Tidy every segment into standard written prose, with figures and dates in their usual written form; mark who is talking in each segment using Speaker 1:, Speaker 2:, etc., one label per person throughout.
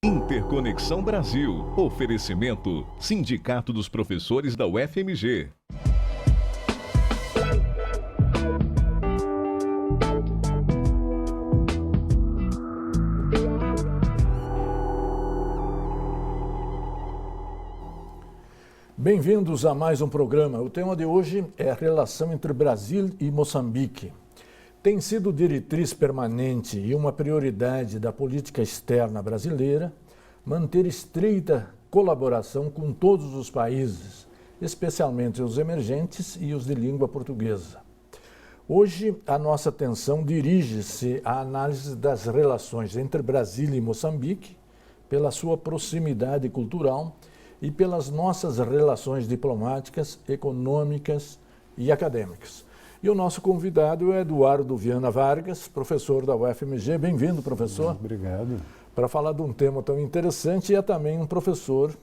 Speaker 1: Interconexão Brasil. Oferecimento: Sindicato dos Professores da UFMG.
Speaker 2: Bem-vindos a mais um programa. O tema de hoje é a relação entre Brasil e Moçambique. Tem sido diretriz permanente e uma prioridade da política externa brasileira manter estreita colaboração com todos os países, especialmente os emergentes e os de língua portuguesa. Hoje, a nossa atenção dirige-se à análise das relações entre Brasil e Moçambique, pela sua proximidade cultural e pelas nossas relações diplomáticas, econômicas e acadêmicas. E o nosso convidado é Eduardo Viana Vargas, professor da UFMG. Bem-vindo, professor.
Speaker 3: Obrigado.
Speaker 2: Para falar de um tema tão interessante, e é também um professor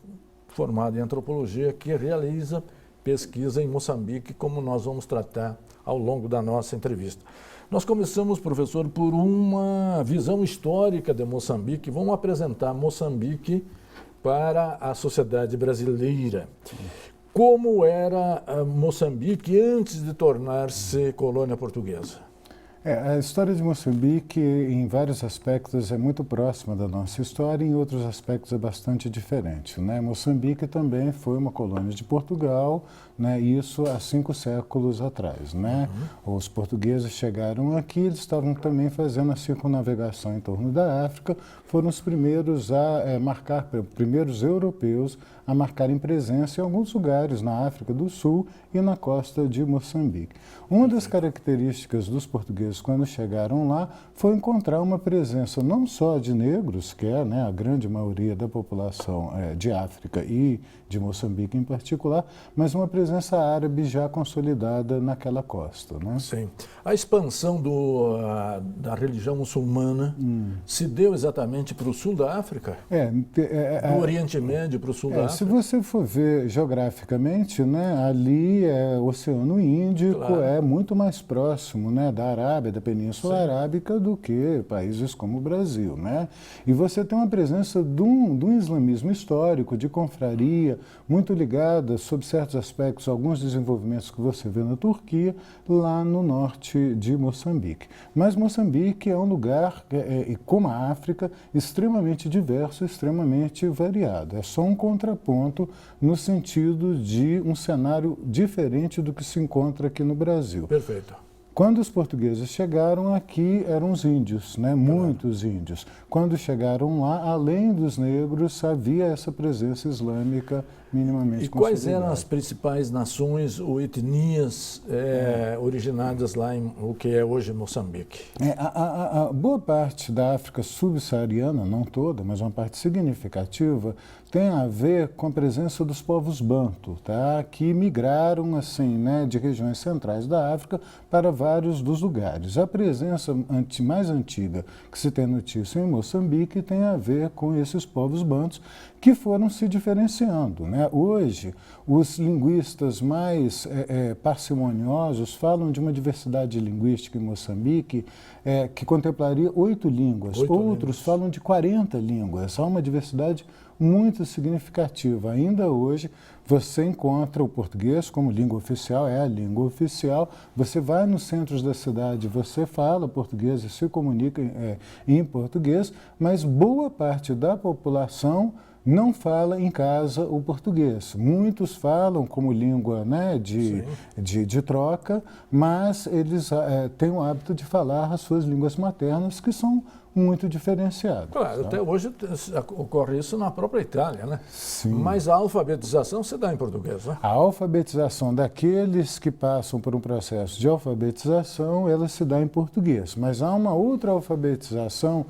Speaker 2: formado em antropologia que realiza pesquisa em Moçambique, como nós vamos tratar ao longo da nossa entrevista. Nós começamos, professor, por uma visão histórica de Moçambique. Vamos apresentar Moçambique para a sociedade brasileira. Como era Moçambique antes de tornar-se colônia portuguesa?
Speaker 3: A história de Moçambique, em vários aspectos, é muito próxima da nossa história, em outros aspectos é bastante diferente, né? Moçambique também foi uma colônia de Portugal, né? Isso há 5 séculos atrás, né? Os portugueses chegaram aqui, eles estavam também fazendo a circunnavegação em torno da África, foram os primeiros a primeiros europeus a marcarem presença em alguns lugares na África do Sul e na costa de Moçambique. Uma das características dos portugueses quando chegaram lá foi encontrar uma presença não só de negros, que é, né, a grande maioria da população de África e de Moçambique em particular, mas uma presença árabe já consolidada naquela costa, né?
Speaker 2: Sim. A expansão da religião muçulmana se deu exatamente para o sul da África? Do Oriente Médio para o sul da África?
Speaker 3: Se você for ver geograficamente, né, ali é o Oceano Índico, claro, é muito mais próximo, né, da Arábia, da Península Arábica, do que países como o Brasil, né? E você tem uma presença de um islamismo histórico, de confraria, muito ligada, sob certos aspectos, a alguns desenvolvimentos que você vê na Turquia, lá no norte de Moçambique. Mas Moçambique é um lugar, como a África, extremamente diverso, extremamente variado. É só um contraponto no sentido de um cenário diferente do que se encontra aqui no Brasil.
Speaker 2: Perfeito.
Speaker 3: Quando os portugueses chegaram aqui, eram os índios, né? Muitos índios. Quando chegaram lá, além dos negros, havia essa presença islâmica minimamente consolidada.
Speaker 2: E quais eram as principais nações ou etnias originadas lá em o que é hoje Moçambique?
Speaker 3: A boa parte da África subsaariana, não toda, mas uma parte significativa, tem a ver com a presença dos povos banto, tá? Que migraram assim, né, de regiões centrais da África para vários dos lugares. A presença mais antiga que se tem notícia em Moçambique tem a ver com esses povos bantos que foram se diferenciando, né? Hoje, os linguistas mais parcimoniosos falam de uma diversidade linguística em Moçambique que contemplaria 8 línguas. Outros falam de 40 línguas. Há uma diversidade muito significativa. Ainda hoje, você encontra o português como língua oficial, é a língua oficial. Você vai nos centros da cidade, você fala português e se comunica em português, mas boa parte da população não fala em casa o português. Muitos falam como língua, né, de troca, mas eles têm o hábito de falar as suas línguas maternas, que são muito diferenciadas.
Speaker 2: Claro,
Speaker 3: tá?
Speaker 2: Até hoje ocorre isso na própria Itália, né?
Speaker 3: Sim.
Speaker 2: Mas a alfabetização se dá em português, né?
Speaker 3: A alfabetização daqueles que passam por um processo de alfabetização, ela se dá em português. Mas há uma outra alfabetização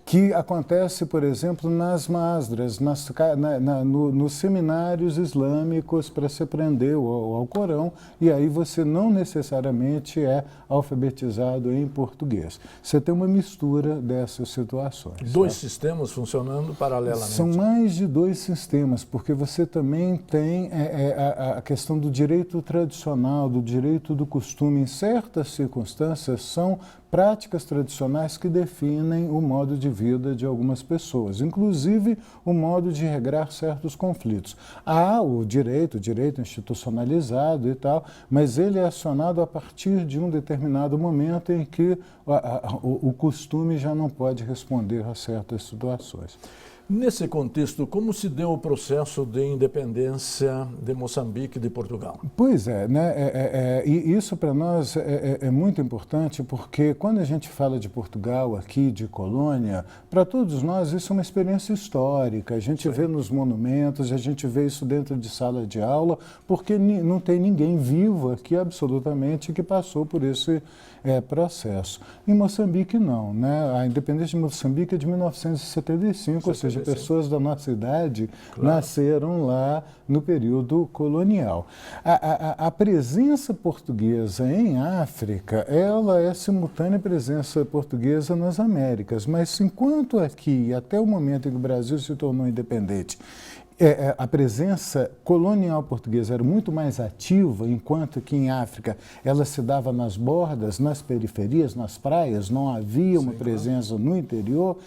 Speaker 3: que acontece, por exemplo, nas masdras, nos seminários islâmicos para se aprender o Alcorão, e aí você não necessariamente é alfabetizado em português. Você tem uma mistura dessas situações.
Speaker 2: Dois sistemas funcionando paralelamente.
Speaker 3: São mais de 2 sistemas, porque você também tem a questão do direito tradicional, do direito do costume. Em certas circunstâncias, são práticas tradicionais que definem o modo de vida de algumas pessoas, inclusive o modo de regrar certos conflitos. Há o direito institucionalizado e tal, mas ele é acionado a partir de um determinado momento em que o costume já não pode responder a certas situações.
Speaker 2: Nesse contexto, como se deu o processo de independência de Moçambique e de Portugal?
Speaker 3: Pois é, né? E isso para nós é muito importante porque quando a gente fala de Portugal aqui, de colônia, para todos nós isso é uma experiência histórica. A gente vê nos monumentos, a gente vê isso dentro de sala de aula, porque não tem ninguém vivo aqui absolutamente que passou por esse processo. Em Moçambique não, né? A independência de Moçambique é de 1975, ou seja, pessoas da nossa idade nasceram lá no período colonial. A presença portuguesa em África, ela é simultânea à presença portuguesa nas Américas, mas enquanto aqui, até o momento em que o Brasil se tornou independente, a presença colonial portuguesa era muito mais ativa, enquanto que em África ela se dava nas bordas, nas periferias, nas praias, não havia uma presença no interior.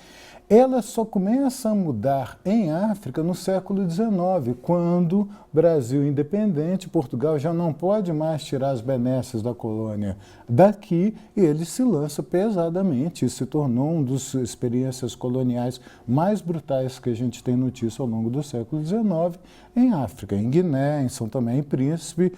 Speaker 3: Ela só começa a mudar em África no século XIX, quando o Brasil independente, Portugal já não pode mais tirar as benesses da colônia daqui, e ele se lança pesadamente e se tornou uma das experiências coloniais mais brutais que a gente tem notícia ao longo do século XIX em África, em Guiné, em São Tomé e Príncipe,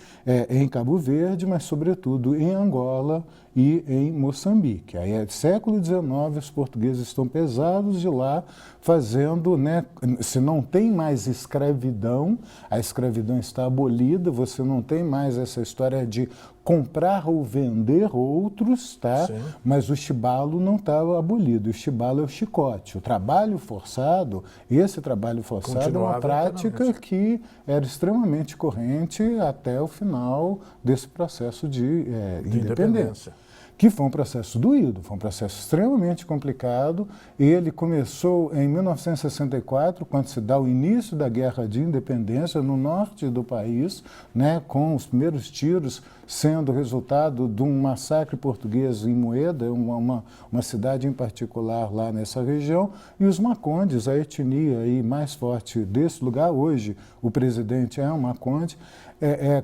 Speaker 3: em Cabo Verde, mas sobretudo em Angola e em Moçambique. Aí é século XIX, os portugueses estão pesados de lá, fazendo, né, se não tem mais escravidão, a escravidão está abolida, você não tem mais essa história de comprar ou vender outros, tá? Sim. Mas o chibalo não está abolido, o chibalo é o chicote. O trabalho forçado, esse trabalho forçado é uma prática que era extremamente corrente até o final desse processo de independência. Que foi um processo doído, foi um processo extremamente complicado. Ele começou em 1964, quando se dá o início da Guerra de Independência no norte do país, né, com os primeiros tiros sendo resultado de um massacre português em Moeda, uma cidade em particular lá nessa região, e os macondes, a etnia aí mais forte desse lugar, hoje o presidente é um maconde,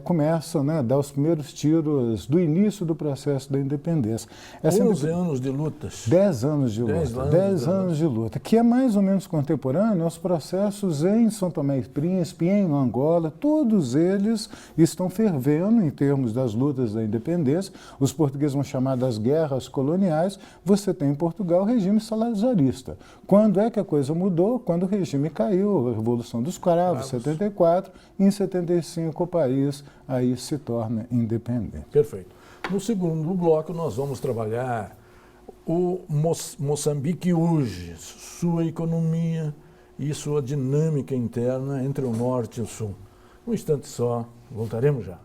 Speaker 3: começam, né, a dar os primeiros tiros do início do processo da independência.
Speaker 2: 11 anos de lutas.
Speaker 3: 10 anos de luta. 10 anos de luta, que é mais ou menos contemporâneo aos processos em São Tomé e Príncipe, em Angola, todos eles estão fervendo em termos das lutas da independência. Os portugueses vão chamar das guerras coloniais. Você tem em Portugal o regime salazarista. Quando é que a coisa mudou? Quando o regime caiu, a Revolução dos Cravos, 74, em 75 o país aí se torna independente.
Speaker 2: Perfeito. No segundo bloco nós vamos trabalhar o Moçambique hoje, sua economia e sua dinâmica interna entre o norte e o sul. Um instante só, voltaremos já.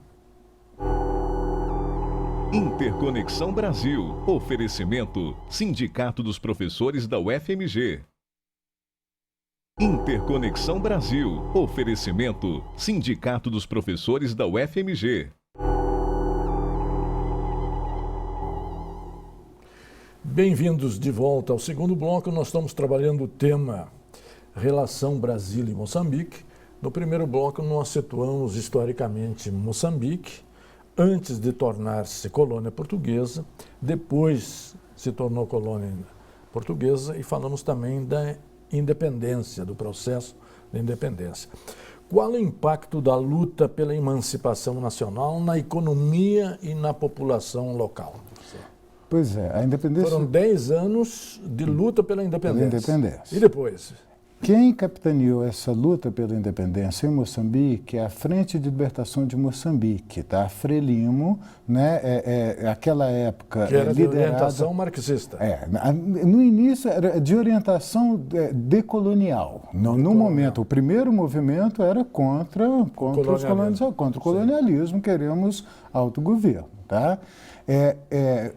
Speaker 1: Interconexão Brasil. Oferecimento Sindicato dos Professores da UFMG. Interconexão Brasil. Oferecimento Sindicato dos Professores da UFMG.
Speaker 2: Bem-vindos de volta ao segundo bloco. Nós estamos trabalhando o tema relação Brasil e Moçambique. No primeiro bloco nós situamos historicamente Moçambique, antes de tornar-se colônia portuguesa, depois se tornou colônia portuguesa, e falamos também da independência, do processo de independência. Qual o impacto da luta pela emancipação nacional na economia e na população local?
Speaker 3: Pois é, a independência...
Speaker 2: Foram 10 anos de luta pela independência. E depois?
Speaker 3: Quem capitaneou essa luta pela independência em Moçambique é a Frente de Libertação de Moçambique, tá? A Frelimo, né? Aquela época
Speaker 2: que era
Speaker 3: liderada...
Speaker 2: de orientação marxista.
Speaker 3: No início era de orientação decolonial. No momento, o primeiro movimento era contra o colonialismo, queremos autogoverno, tá?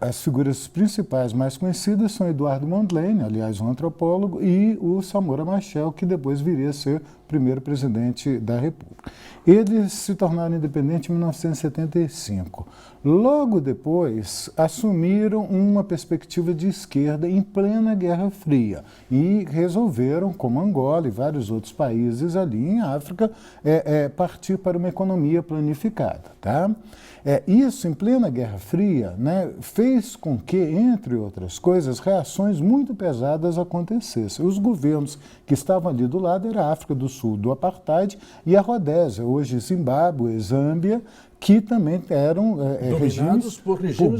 Speaker 3: As figuras principais mais conhecidas são Eduardo Mondlane, aliás, um antropólogo, e o Samora Machel, que depois viria a ser o primeiro presidente da República. Eles se tornaram independentes em 1975. Logo depois, assumiram uma perspectiva de esquerda em plena Guerra Fria e resolveram, como Angola e vários outros países ali em África, partir para uma economia planificada. Tá? Isso, em plena Guerra Fria, né, fez com que, entre outras coisas, reações muito pesadas acontecessem. Os governos que estavam ali do lado eram a África do Sul, do Apartheid, e a Rodésia, hoje Zimbábue, Zâmbia, que também eram regimes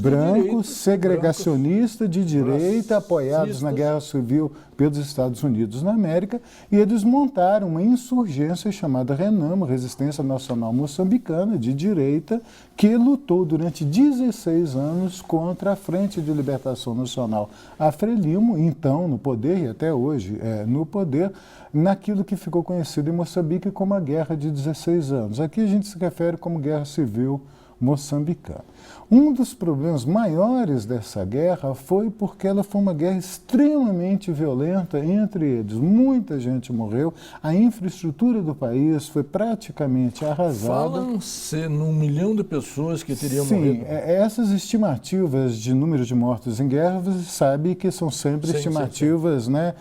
Speaker 3: brancos, segregacionistas de direita, apoiados na Guerra Civil pelos Estados Unidos na América, e eles montaram uma insurgência chamada RENAMO, Resistência Nacional Moçambicana, de direita, que lutou durante 16 anos contra a Frente de Libertação Nacional, a Frelimo, então no poder, e até hoje no poder, naquilo que ficou conhecido em Moçambique como a Guerra de 16 anos. Aqui a gente se refere como Guerra Civil Moçambicana. Um dos problemas maiores dessa guerra foi porque ela foi uma guerra extremamente violenta entre eles. Muita gente morreu, a infraestrutura do país foi praticamente arrasada.
Speaker 2: Falam-se num milhão de pessoas que teriam morrido.
Speaker 3: Sim, essas estimativas de número de mortos em guerra, você sabe que são sempre estimativas, né?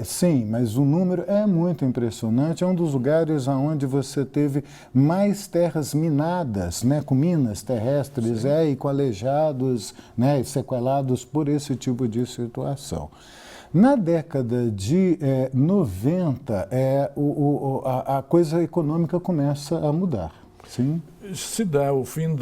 Speaker 3: Sim, mas o número é muito impressionante. É um dos lugares onde você teve mais terras minadas, né? Com minas terrestres, e com aleijados, né, sequelados por esse tipo de situação. Na década de 90, a coisa econômica começa a mudar. Sim.
Speaker 2: Se dá o fim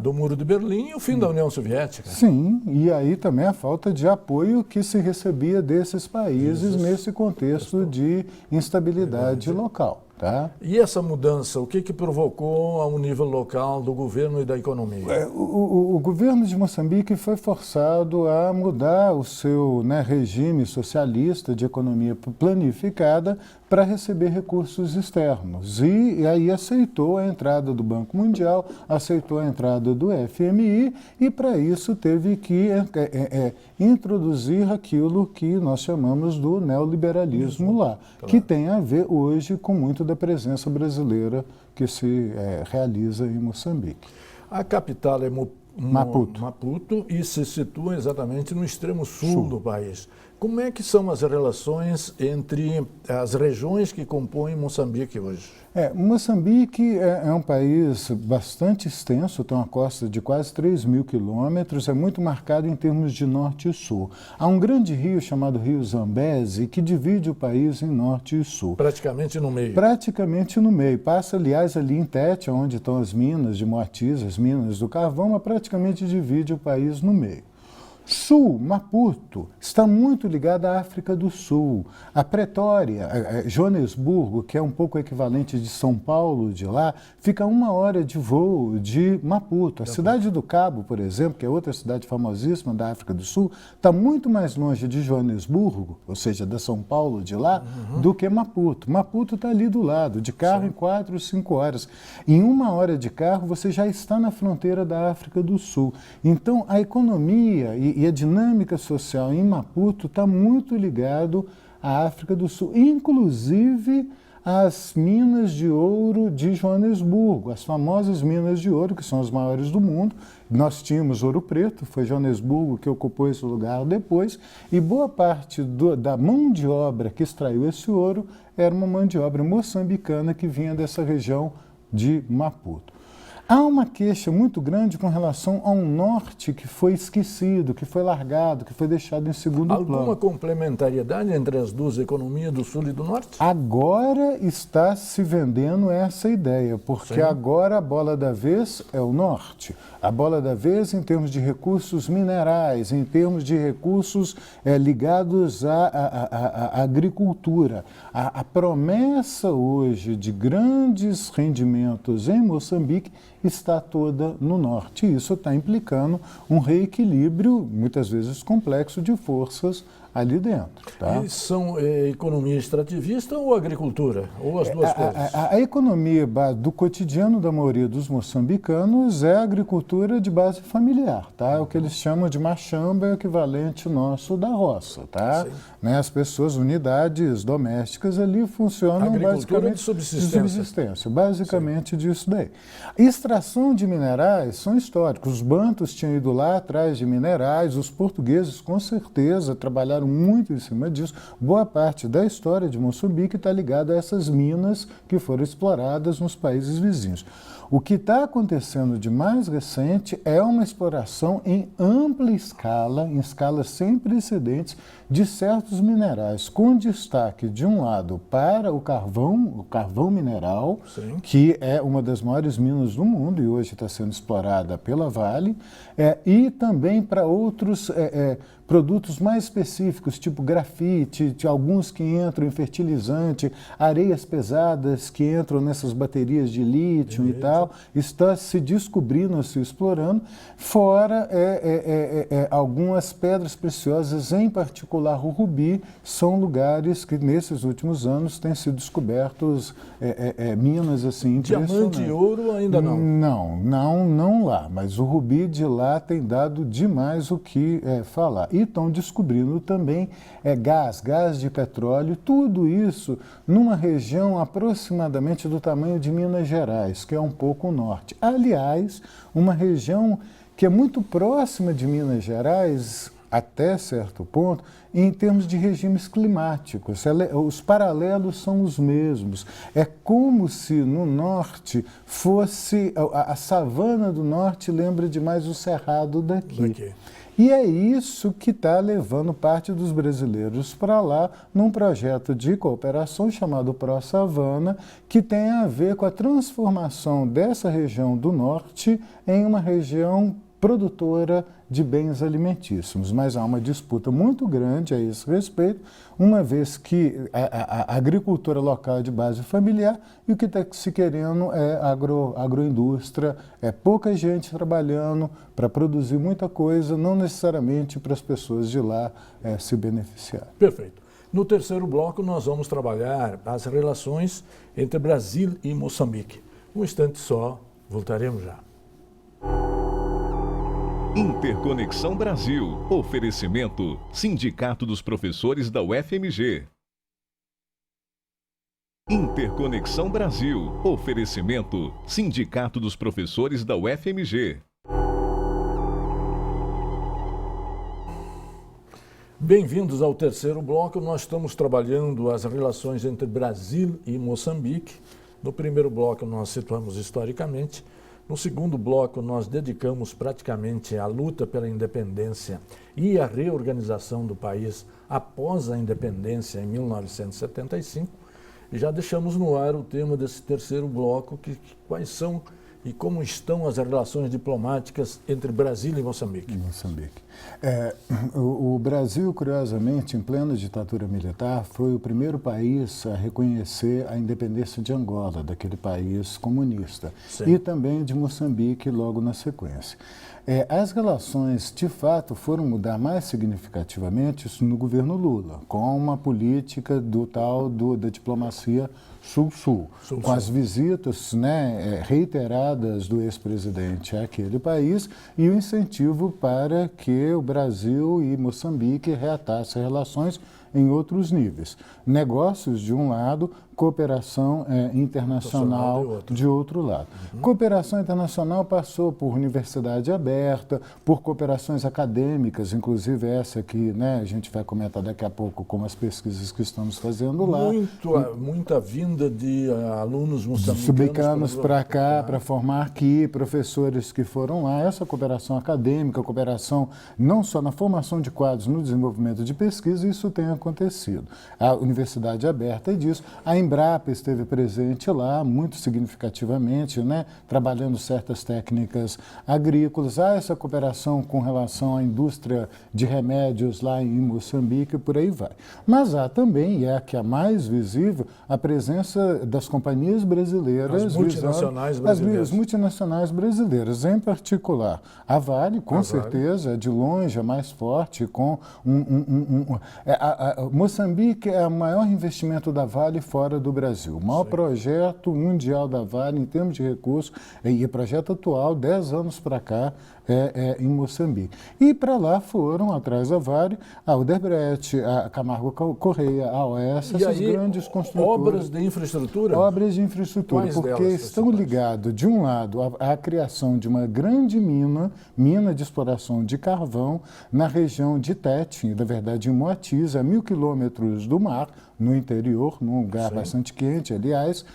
Speaker 2: do Muro de Berlim e o fim da União Soviética.
Speaker 3: Sim, e aí também a falta de apoio que se recebia desses países nesse contexto de instabilidade local. Tá?
Speaker 2: E essa mudança, o que provocou ao nível local do governo e da economia?
Speaker 3: O governo de Moçambique foi forçado a mudar o seu regime socialista de economia planificada para receber recursos externos. E aí aceitou a entrada do Banco Mundial, aceitou a entrada do FMI e para isso teve que introduzir aquilo que nós chamamos do neoliberalismo lá, que tem a ver hoje com muito da presença brasileira que se realiza em Moçambique.
Speaker 2: A capital é Maputo e se situa exatamente no extremo sul do país. Como é que são as relações entre as regiões que compõem Moçambique hoje?
Speaker 3: Moçambique é um país bastante extenso, tem uma costa de quase 3.000 quilômetros, é muito marcado em termos de norte e sul. Há um grande rio chamado Rio Zambeze que divide o país em norte e sul.
Speaker 2: Praticamente no meio.
Speaker 3: Praticamente no meio. Passa, aliás, ali em Tete, onde estão as minas de Moatiz, as minas do carvão, mas praticamente divide o país no meio. Sul, Maputo, está muito ligada à África do Sul. A Pretória, Joanesburgo, que é um pouco equivalente de São Paulo de lá, fica 1 hora de voo de Maputo. A cidade do Cabo, por exemplo, que é outra cidade famosíssima da África do Sul, está muito mais longe de Joanesburgo, ou seja, da São Paulo de lá, do que Maputo. Maputo está ali do lado, de carro em 4 ou 5 horas. Em 1 hora de carro, você já está na fronteira da África do Sul. Então, a economia e a dinâmica social em Maputo está muito ligado à África do Sul, inclusive as minas de ouro de Joanesburgo, as famosas minas de ouro, que são as maiores do mundo. Nós tínhamos Ouro Preto, foi Joanesburgo que ocupou esse lugar depois, e boa parte da mão de obra que extraiu esse ouro era uma mão de obra moçambicana que vinha dessa região de Maputo. Há uma queixa muito grande com relação ao norte que foi esquecido, que foi largado, que foi deixado em segundo plano.
Speaker 2: Alguma complementariedade entre as duas economias do sul e do norte?
Speaker 3: Agora está se vendendo essa ideia, porque agora a bola da vez é o norte. A bola da vez em termos de recursos minerais, em termos de recursos ligados à agricultura. A promessa hoje de grandes rendimentos em Moçambique está toda no norte. E isso está implicando um reequilíbrio, muitas vezes complexo, de forças ali dentro. Tá?
Speaker 2: E são economia extrativista ou agricultura? Ou as duas coisas?
Speaker 3: A economia do cotidiano da maioria dos moçambicanos é a agricultura de base familiar, tá? O que eles chamam de machamba é o equivalente nosso da roça, tá? Né? As pessoas, unidades domésticas ali funcionam basicamente
Speaker 2: de subsistência.
Speaker 3: Basicamente disso daí. Extração de minerais são históricos. Os bantus tinham ido lá atrás de minerais, os portugueses com certeza trabalharam muito em cima disso. Boa parte da história de Moçambique está ligada a essas minas que foram exploradas nos países vizinhos. O que está acontecendo de mais recente é uma exploração em ampla escala, em escalas sem precedentes, de certos minerais, com destaque, de um lado, para o carvão mineral,
Speaker 2: Sim.
Speaker 3: que é uma das maiores minas do mundo e hoje está sendo explorada pela Vale, e também para outros produtos mais específicos, tipo grafite, alguns que entram em fertilizante, areias pesadas que entram nessas baterias de lítio e tal, está se descobrindo, se explorando, fora algumas pedras preciosas, em particular o rubi, são lugares que nesses últimos anos têm sido descobertos minas assim impressionantes.
Speaker 2: Diamante e ouro ainda não?
Speaker 3: Não lá, mas o rubi de lá tem dado demais o que falar. E estão descobrindo também gás de petróleo, tudo isso numa região aproximadamente do tamanho de Minas Gerais, que é um pouco o norte. Aliás, uma região que é muito próxima de Minas Gerais, até certo ponto, em termos de regimes climáticos. Os paralelos são os mesmos. É como se no norte fosse... A savana do norte lembra demais o cerrado daqui. E é isso que está levando parte dos brasileiros para lá num projeto de cooperação chamado Pro-Savana, que tem a ver com a transformação dessa região do norte em uma região produtora de bens alimentícios. Mas há uma disputa muito grande a esse respeito, uma vez que a agricultura local é de base familiar e o que está se querendo é agroindústria, é pouca gente trabalhando para produzir muita coisa, não necessariamente para as pessoas de lá se beneficiar.
Speaker 2: Perfeito. No terceiro bloco, nós vamos trabalhar as relações entre Brasil e Moçambique. Um instante só, voltaremos já.
Speaker 1: Interconexão Brasil. Oferecimento: Sindicato dos Professores da UFMG. Interconexão Brasil. Oferecimento: Sindicato dos Professores da UFMG.
Speaker 2: Bem-vindos ao terceiro bloco. Nós estamos trabalhando as relações entre Brasil e Moçambique. No primeiro bloco, nós situamos historicamente. No segundo bloco, nós dedicamos praticamente à luta pela independência e à reorganização do país após a independência em 1975. E já deixamos no ar o tema desse terceiro bloco, quais são e como estão as relações diplomáticas entre Brasil e Moçambique.
Speaker 3: O Brasil, curiosamente, em plena ditadura militar, foi o primeiro país a reconhecer a independência de Angola, daquele país comunista, e também de Moçambique logo na sequência. As relações, de fato, foram mudar mais significativamente isso no governo Lula, com uma política da diplomacia Sul-Sul, com as visitas reiteradas do ex-presidente àquele país e o incentivo para que o Brasil e Moçambique reatassem relações em outros níveis. Negócios de um lado, cooperação internacional de outro lado. Cooperação internacional passou por universidade aberta, por cooperações acadêmicas, inclusive essa que a gente vai comentar daqui a pouco com as pesquisas que estamos fazendo lá.
Speaker 2: Muita vinda de alunos moçambicanos
Speaker 3: para cá, para formar aqui, professores que foram lá. Essa cooperação acadêmica, cooperação não só na formação de quadros, no desenvolvimento de pesquisa, isso tem acontecido acontecido. A universidade aberta disso, a Embrapa esteve presente lá, muito significativamente, né, trabalhando certas técnicas agrícolas. Há essa cooperação com relação à indústria de remédios lá em Moçambique e por aí vai. Mas há também, e é a que é a mais visível, a presença das companhias brasileiras,
Speaker 2: as multinacionais brasileiras.
Speaker 3: As multinacionais brasileiras, em particular a Vale, com certeza, é de longe a mais forte, com Moçambique é o maior investimento da Vale fora do Brasil, o maior projeto mundial da Vale em termos de recursos, e projeto atual, 10 anos para cá, em Moçambique. E para lá foram, atrás da Vale, a Odebrecht, a Camargo Correia, a OS, essas grandes construtoras.
Speaker 2: Obras de infraestrutura?
Speaker 3: Obras de infraestrutura,
Speaker 2: Quais
Speaker 3: porque
Speaker 2: delas,
Speaker 3: estão ligados, de um lado, à criação de uma grande mina de exploração de carvão na região de Tete, na verdade em Moatize, a 1.000 quilômetros do mar, no interior, num lugar bastante quente, aliás.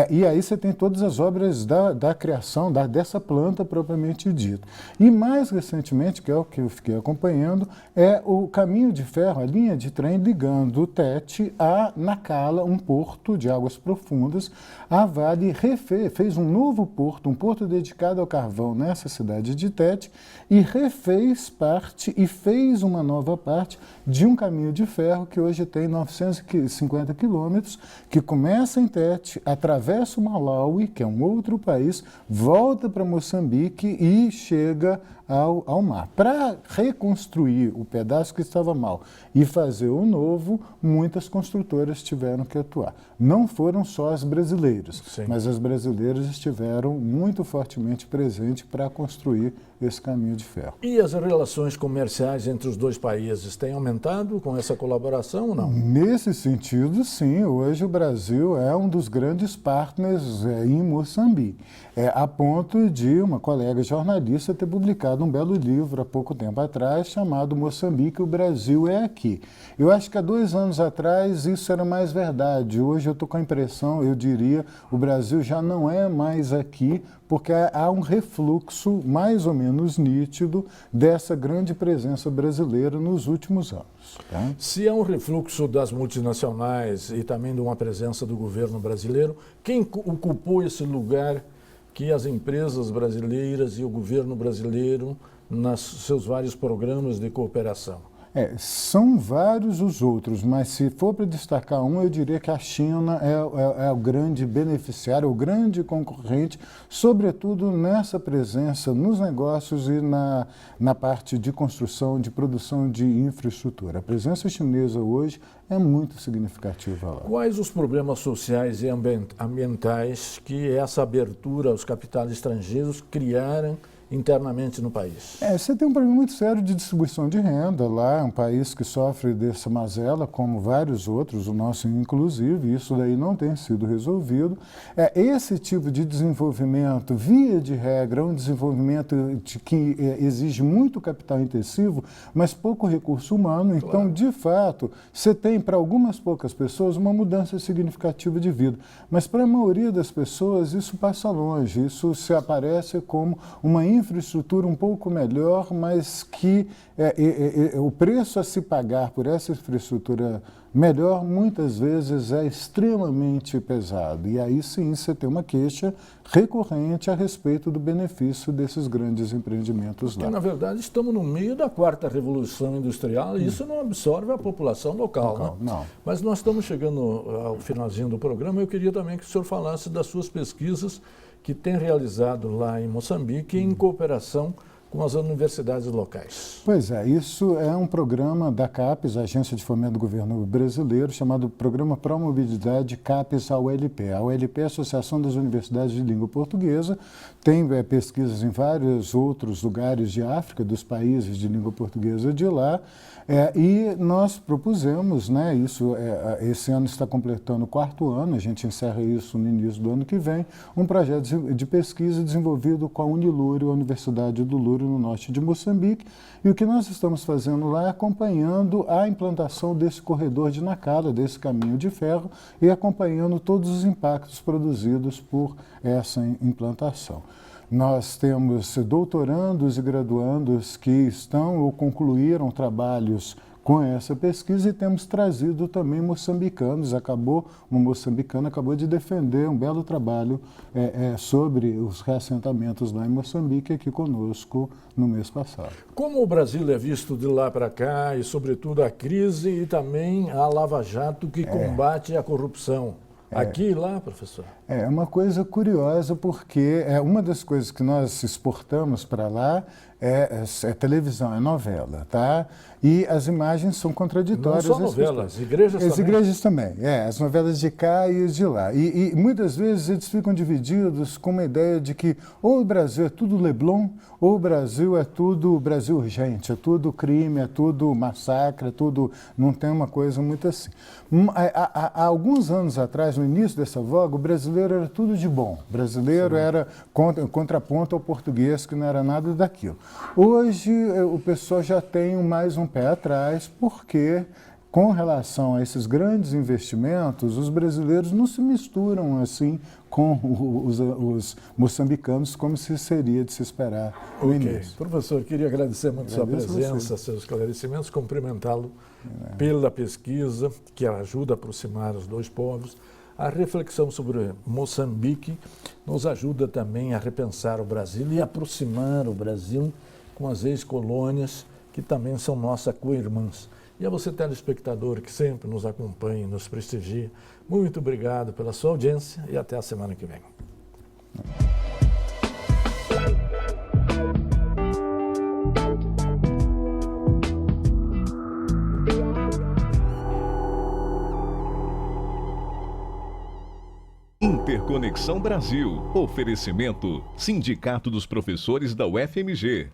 Speaker 3: E aí você tem todas as obras da criação dessa planta propriamente dita. E mais recentemente, que é o que eu fiquei acompanhando, é o caminho de ferro, a linha de trem ligando Tete a Nacala, um porto de águas profundas. A Vale fez um novo porto, um porto dedicado ao carvão nessa cidade de Tete, e refez parte e fez uma nova parte de um caminho de ferro que hoje tem 950 quilômetros, que começa em Tete, atravessa o Malawi, que é um outro país, volta para Moçambique e chega ao mar. Para reconstruir o pedaço que estava mal e fazer o novo, muitas construtoras tiveram que atuar. Não foram só as brasileiras, mas as brasileiras estiveram muito fortemente presentes para construir esse caminho de ferro.
Speaker 2: E as relações comerciais entre os dois países têm aumentado com essa colaboração ou não?
Speaker 3: Nesse sentido, sim. Hoje o Brasil é um dos grandes partners em Moçambique, a ponto de uma colega jornalista ter publicado um belo livro há pouco tempo atrás chamado Moçambique, o Brasil é aqui. Eu acho que há 2 anos atrás isso era mais verdade. Hoje eu estou com a impressão, eu diria, o Brasil já não é mais aqui, porque há um refluxo mais ou menos nítido dessa grande presença brasileira nos últimos anos. Tá?
Speaker 2: Se há um refluxo das multinacionais e também de uma presença do governo brasileiro, quem ocupou esse lugar que as empresas brasileiras e o governo brasileiro nos seus vários programas de cooperação?
Speaker 3: São vários os outros, mas se for para destacar um, eu diria que a China é o grande beneficiário, o grande concorrente, sobretudo nessa presença nos negócios e na parte de construção, de produção de infraestrutura. A presença chinesa hoje é muito significativa lá.
Speaker 2: Quais os problemas sociais e ambientais que essa abertura aos capitais estrangeiros criaram internamente no país?
Speaker 3: Você tem um problema muito sério de distribuição de renda lá, é um país que sofre dessa mazela, como vários outros, o nosso inclusive, isso daí não tem sido resolvido. Esse tipo de desenvolvimento, via de regra, é um desenvolvimento que exige muito capital intensivo, mas pouco recurso humano. Então, claro, de fato, você tem para algumas poucas pessoas uma mudança significativa de vida, mas para a maioria das pessoas isso passa longe, isso se aparece como uma infraestrutura um pouco melhor, mas que o preço a se pagar por essa infraestrutura melhor muitas vezes é extremamente pesado. E aí sim você tem uma queixa recorrente a respeito do benefício desses grandes empreendimentos lá.
Speaker 2: Porque, na verdade, estamos no meio da 4ª Revolução Industrial e isso não absorve a população local, né?
Speaker 3: Não.
Speaker 2: Mas nós estamos chegando ao finalzinho do programa. Eu queria também que o senhor falasse das suas pesquisas que tem realizado lá em Moçambique em cooperação com as universidades locais.
Speaker 3: Pois é, isso é um programa da CAPES, a Agência de Fomento do Governo Brasileiro, chamado Programa Promobilidade CAPES AULP. A ULP é a Associação das Universidades de Língua Portuguesa, tem pesquisas em vários outros lugares de África, dos países de língua portuguesa de lá, e nós propusemos, né, esse ano está completando o 4º ano, a gente encerra isso no início do ano que vem, um projeto de pesquisa desenvolvido com a Uniluro, a Universidade do Luro, no norte de Moçambique, e o que nós estamos fazendo lá é acompanhando a implantação desse corredor de Nacala, desse caminho de ferro, e acompanhando todos os impactos produzidos por essa implantação. Nós temos doutorandos e graduandos que estão ou concluíram trabalhos com essa pesquisa e temos trazido também moçambicanos. Um moçambicano acabou de defender um belo trabalho sobre os reassentamentos lá em Moçambique aqui conosco no mês passado.
Speaker 2: Como o Brasil é visto de lá para cá e, sobretudo, a crise e também a Lava Jato que combate a corrupção? Aqui e lá, professor?
Speaker 3: É uma coisa curiosa, porque uma das coisas que nós exportamos para lá é televisão, é novela, tá? E as imagens são contraditórias.
Speaker 2: Não só novelas, as igrejas também. As igrejas
Speaker 3: também, as novelas de cá e as de lá. E muitas vezes eles ficam divididos com uma ideia de que ou o Brasil é tudo Leblon, ou o Brasil é tudo Brasil urgente, é tudo crime, é tudo massacre, é tudo... Não tem uma coisa muito assim. Há alguns anos atrás, no início dessa voga, o brasileiro era tudo de bom. O brasileiro era contraponto ao português, que não era nada daquilo. Hoje, o pessoal já tem mais um pé atrás, porque, com relação a esses grandes investimentos, os brasileiros não se misturam assim com os moçambicanos, como seria de se esperar no início.
Speaker 2: Professor, queria agradecer muito sua presença, seus esclarecimentos, cumprimentá-lo pela pesquisa que ajuda a aproximar os dois povos. A reflexão sobre Moçambique nos ajuda também a repensar o Brasil e aproximar o Brasil com as ex-colônias, que também são nossas co-irmãs. E a você, telespectador, que sempre nos acompanha e nos prestigia, muito obrigado pela sua audiência e até a semana que vem.
Speaker 1: Interconexão Brasil. Oferecimento: Sindicato dos Professores da UFMG.